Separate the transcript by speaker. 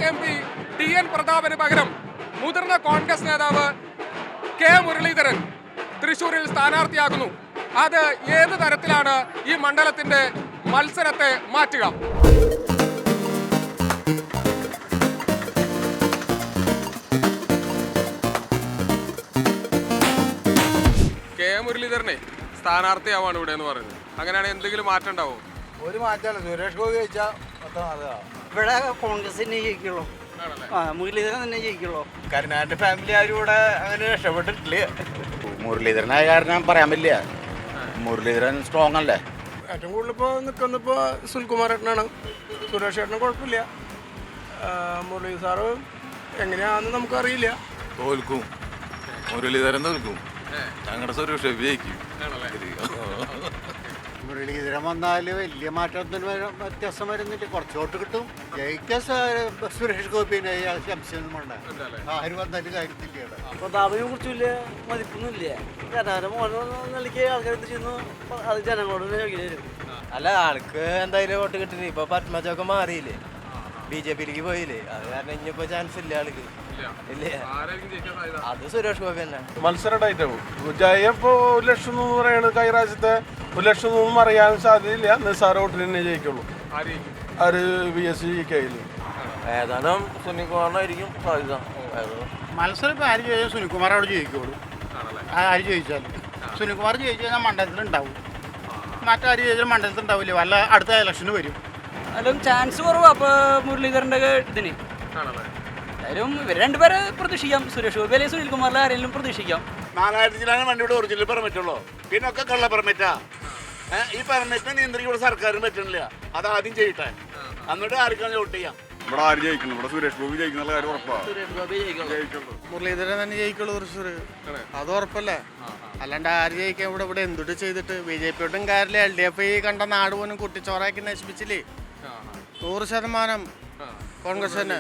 Speaker 1: MP DN Prathapan പകരം മുതിർന്ന കോൺഗ്രസ് നേതാവ് കെ മുരളീധരൻ തൃശൂരിൽ സ്ഥാനാർത്ഥിയാകുന്നു. അത് ഏത് തരത്തിലാണ് ഈ മണ്ഡലത്തിന്റെ മത്സരത്തെ മാറ്റുക? കെ മുരളീധരനെ സ്ഥാനാർത്ഥിയാവാണ് ഇവിടെ എന്ന് പറയുന്നത്. അങ്ങനെയാണെങ്കിൽ എന്തെങ്കിലും മാറ്റം ഉണ്ടാവും?
Speaker 2: ഒരു മാറ്റമല്ല. സുരേഷ് ഗോപി ജയിച്ചാൽ
Speaker 3: ഇവിടെ കോൺഗ്രസ് തന്നെ ജയിക്കുള്ളൂ. മുരളീധരൻ തന്നെ ജയിക്കുള്ളൂ.
Speaker 2: കരുണാകരന്റെ ഫാമിലി ആരും ഇവിടെ അങ്ങനെ രക്ഷപ്പെട്ടിട്ടില്ല.
Speaker 4: മുരളീധരനായ കാരണം പറയാൻ പറ്റില്ല. മുരളീധരൻ സ്ട്രോങ് അല്ലേ.
Speaker 2: ഏറ്റവും കൂടുതൽ ഇപ്പോൾ നിൽക്കുന്നിപ്പോൾ സുനിൽകുമാർ ഏട്ടനാണ്. സുരേഷ് ഏട്ടന് കുഴപ്പമില്ല. മുരളി സാറ് എങ്ങനെയാണെന്ന് നമുക്കറിയില്ല.
Speaker 5: തോൽക്കും, മുരളീധരൻ തോൽക്കും. ഞങ്ങളുടെ സുരേഷ് ജയിക്കും.
Speaker 4: മുരളീധരൻ വന്നാൽ വലിയ മാറ്റത്തിന് വ്യത്യാസം വരുന്നില്ല. കുറച്ചോട്ട് കിട്ടും. ജയിക്കാൻ സുരേഷ് ഗോപിനെ സംശയമൊന്നും വേണ്ട. ആര് വന്നാലും കാര്യത്തില്ല.
Speaker 3: പ്രതാപിനെ കുറിച്ച് വലിയ മതിപ്പൊന്നുമില്ല. ജനകരം ഓരോ നിലയ്ക്ക് ആൾക്കാർ എന്ത് ചെയ്യുന്നു അത് ജനങ്ങളോട് ചോദിക്കും.
Speaker 6: അല്ല, ആൾക്ക് എന്തായാലും വോട്ട് കിട്ടില്ല. ഇപ്പൊ പത്മജൊക്കെ മാറിയില്ലേ, BJP-യിലേക്ക് പോയില്ലേ. അത് കാരണം ഇനിയിപ്പോ ചാൻസ് ഇല്ല ആൾക്ക്. ഇല്ല, അത് സുരേഷ് ഗോപി തന്നെ.
Speaker 7: മത്സരമായിട്ടാവും ജയം. ഇപ്പോൾ 1 ലക്ഷം എന്ന് പറയുന്നത് കഴിഞ്ഞ പ്രാവശ്യത്തെ 1 ലക്ഷം ഒന്നും അറിയാൻ സാധ്യതയില്ല. നിസ്സാര വോട്ടിന് തന്നെ ജയിക്കുള്ളൂ. ആര് VS ജയിക്കായില്ല.
Speaker 6: ഏതാനും സുനിൽകുമാറിനായിരിക്കും സാധ്യത.
Speaker 4: മത്സരം ഇപ്പോൾ ആര് ജയിച്ചാൽ സുനിൽകുമാർ അവിടെ ജയിക്കുള്ളൂ. ആര് ജയിച്ചാലും സുനിൽകുമാർ ജയിച്ചു കഴിഞ്ഞാൽ മണ്ഡലത്തിലുണ്ടാവും. മറ്റാര് ജയിച്ചാലും മണ്ഡലത്തിലുണ്ടാവില്ല. വല്ല അടുത്ത ഇലക്ഷന് വരും.
Speaker 3: അതിലും ചാൻസ് കുറവാ അപ്പൊ മുരളീധരന്റെ ഇതിന്. എന്തായാലും ഇവർ രണ്ടുപേരെ പ്രതീക്ഷിക്കാം. സുരേഷ് ഗോപി അല്ലെങ്കിൽ സുനിൽകുമാറിലെ ആരെങ്കിലും പ്രതീക്ഷിക്കാം.
Speaker 4: 4000 വണ്ടിയുടെ ഒറിജിനൽ പെർമിറ്റുള്ളൂ. പിന്നെ ഒക്കെ കള്ള പെർമിറ്റാ. ഈ പെർമിറ്റ് നിയന്ത്രിക്കുന്ന സർക്കാരും പറ്റുന്നില്ല. അത് ആദ്യം ചെയ്യട്ടെ, എന്നിട്ട് ആർക്കാണ് വോട്ട് ചെയ്യാം.
Speaker 5: ഇവിടെ ആര് ജയിക്കണം? ഇവിടെ സുരേഷ് ഗോപി ജയിക്കുന്ന കാര്യം ഉറപ്പാണ്.
Speaker 3: സുരേഷ് ഗോപി ജയിക്കുള്ളൂ.
Speaker 2: മുരളീധരൻ തന്നെ ജയിക്കുള്ളൂ തൃശ്ശൂർ. അത് ഉറപ്പല്ലേ. അല്ലാണ്ട് ആര് ജയിക്കാൻ ഇവിടെ എന്തുട്ട് ചെയ്തിട്ട് BJP-യോട്ടും കാര്യമില്ല. LDF കണ്ട നാട് പോലും കുട്ടിച്ചോറാക്കി നശിപ്പിച്ചില്ലേ. 100% കോൺഗ്രസ് തന്നെ.